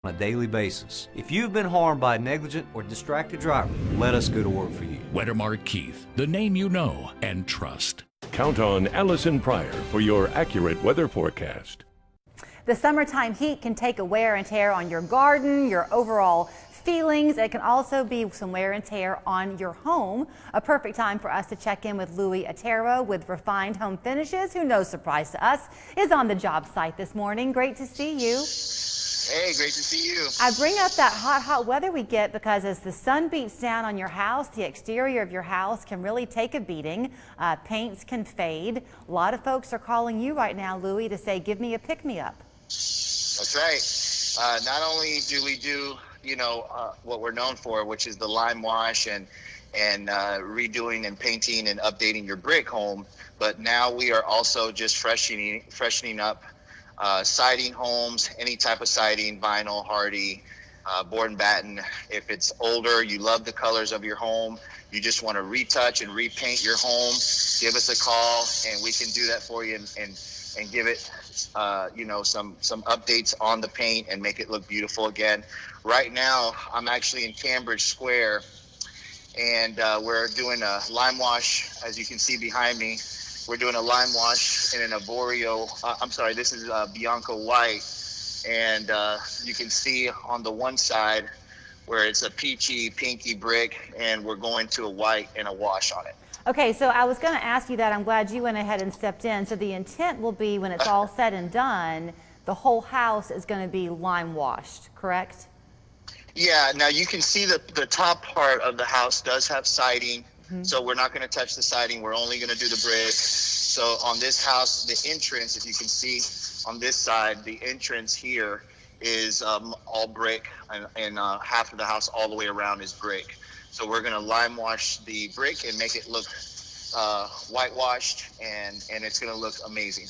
on a daily basis. If you've been harmed by a negligent or distracted driver, let us go to work for you. Weathermark Keith, the name you know and trust. Count on Allison Pryor for your accurate weather forecast. The summertime heat can take a wear and tear on your garden, your overall feelings. It can also be some wear and tear on your home. A perfect time for us to check in with Louis Otero with Refined Home Finishes, who, no surprise to us, is on the job site this morning. Great to see you. Hey, great to see you. I bring up that hot weather we get because as the sun beats down on your house, the exterior of your house can really take a beating. Paints can fade. A lot of folks are calling you right now, Louis, to say, give me a pick-me-up. That's right. Not only do we do, what we're known for, which is the lime wash and redoing and painting and updating your brick home, but now we are also just freshening up siding homes, any type of siding, vinyl, hardy, board and batten. If it's older, you love the colors of your home, you just want to retouch and repaint your home, give us a call and we can do that for you and give it some updates on the paint and make it look beautiful again. Right now I'm actually in Cambridge Square and we're doing a lime wash. As you can see behind me, we're doing a lime wash in an Arborio. This is Bianco white, and you can see on the one side where it's a peachy pinky brick, and we're going to a white and a wash on it. Okay, so I was going to ask you that. I'm glad you went ahead and stepped in. So the intent will be when it's all said and done, the whole house is going to be lime washed, correct? Yeah, now you can see the top part of the house does have siding. So we're not going to touch the siding. We're only going to do the brick. So on this house, the entrance, if you can see on this side, the entrance here is all brick, and half of the house all the way around is brick. So we're going to lime wash the brick and make it look whitewashed, and it's going to look amazing.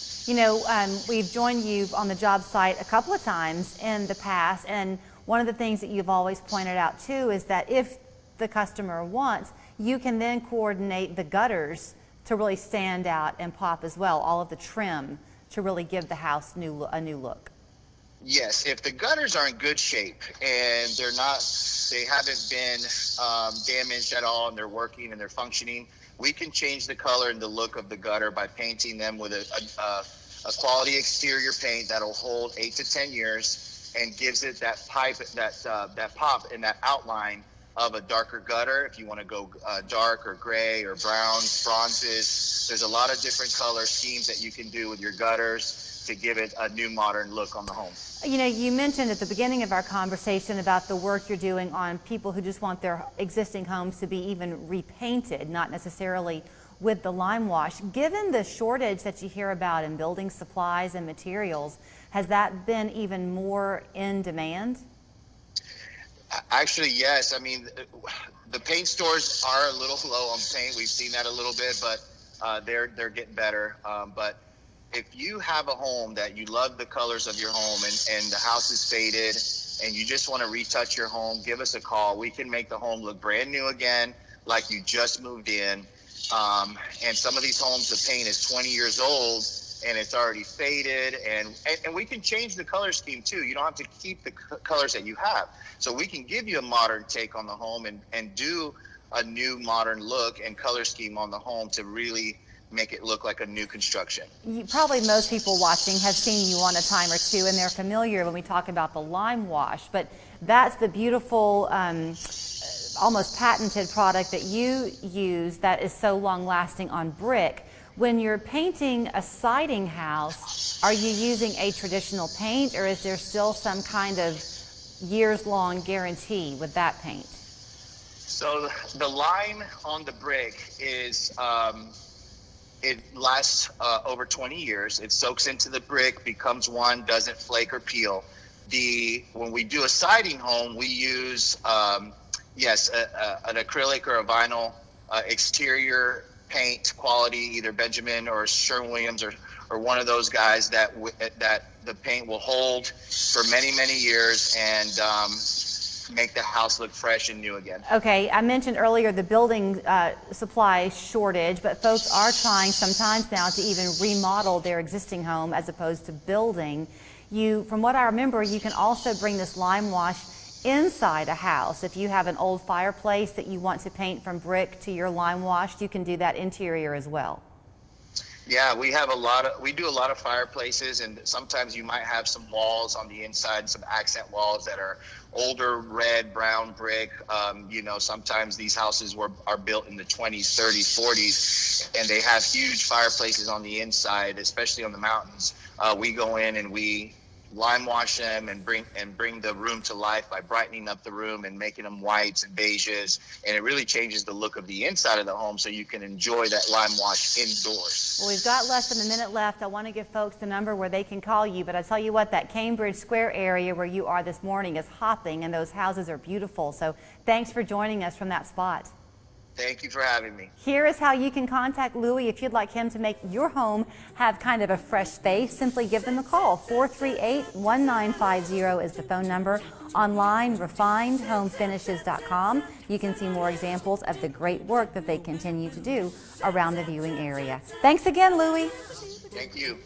We've joined you on the job site a couple of times in the past, and one of the things that you've always pointed out too is that if the customer wants, you can then coordinate the gutters to really stand out and pop as well, all of the trim to really give the house a new look. Yes, if the gutters are in good shape and they haven't been damaged at all and they're working and they're functioning, we can change the color and the look of the gutter by painting them with a quality exterior paint that'll hold 8 to 10 years and gives it that that pop and that outline of a darker gutter. If you want to go dark or gray or brown, bronzes, there's a lot of different color schemes that you can do with your gutters to give it a new modern look on the home. You mentioned at the beginning of our conversation about the work you're doing on people who just want their existing homes to be even repainted, not necessarily with the lime wash. Given the shortage that you hear about in building supplies and materials, has that been even more in demand? Actually, yes. I mean, the paint stores are a little low on paint. We've seen that a little bit, but they're getting better. But if you have a home that you love the colors of your home and the house is faded and you just want to retouch your home, give us a call. We can make the home look brand new again, like you just moved in. And some of these homes, the paint is 20 years old and it's already faded, and we can change the color scheme too. You don't have to keep the colors that you have. So we can give you a modern take on the home and do a new modern look and color scheme on the home to really make it look like a new construction. Probably most people watching have seen you on a time or two, and they're familiar when we talk about the lime wash, but that's the beautiful almost patented product that you use that is so long lasting on brick. When you're painting a siding house, are you using a traditional paint, or is there still some kind of years-long guarantee with that paint? So the lime on the brick is, it lasts over 20 years. It soaks into the brick, becomes one, doesn't flake or peel. When we do a siding home, we use, an acrylic or a vinyl exterior paint quality, either Benjamin or Sherwin-Williams or one of those guys that the paint will hold for many, many years and make the house look fresh and new again. Okay, I mentioned earlier the building supply shortage, but folks are trying sometimes now to even remodel their existing home as opposed to building. From what I remember, you can also bring this lime wash inside a house. If you have an old fireplace that you want to paint from brick to your lime wash, you can do that interior as well. Yeah, we do a lot of fireplaces, and sometimes you might have some walls on the inside, some accent walls that are older red, brown brick. Sometimes these houses are built in the 20s, 30s, 40s, and they have huge fireplaces on the inside, especially on the mountains. We go in and we lime wash them and bring the room to life by brightening up the room and making them whites and beiges, and it really changes the look of the inside of the home so you can enjoy that lime wash indoors. Well, we've got less than a minute left. I want to give folks the number where they can call you, but I tell you what, that Cambridge Square area where you are this morning is hopping, and those houses are beautiful. So thanks for joining us from that spot. Thank you for having me. Here is how you can contact Louis if you'd like him to make your home have kind of a fresh space. Simply give them a call. 438-1950 is the phone number. Online, refinedhomefinishes.com. You can see more examples of the great work that they continue to do around the viewing area. Thanks again, Louis. Thank you.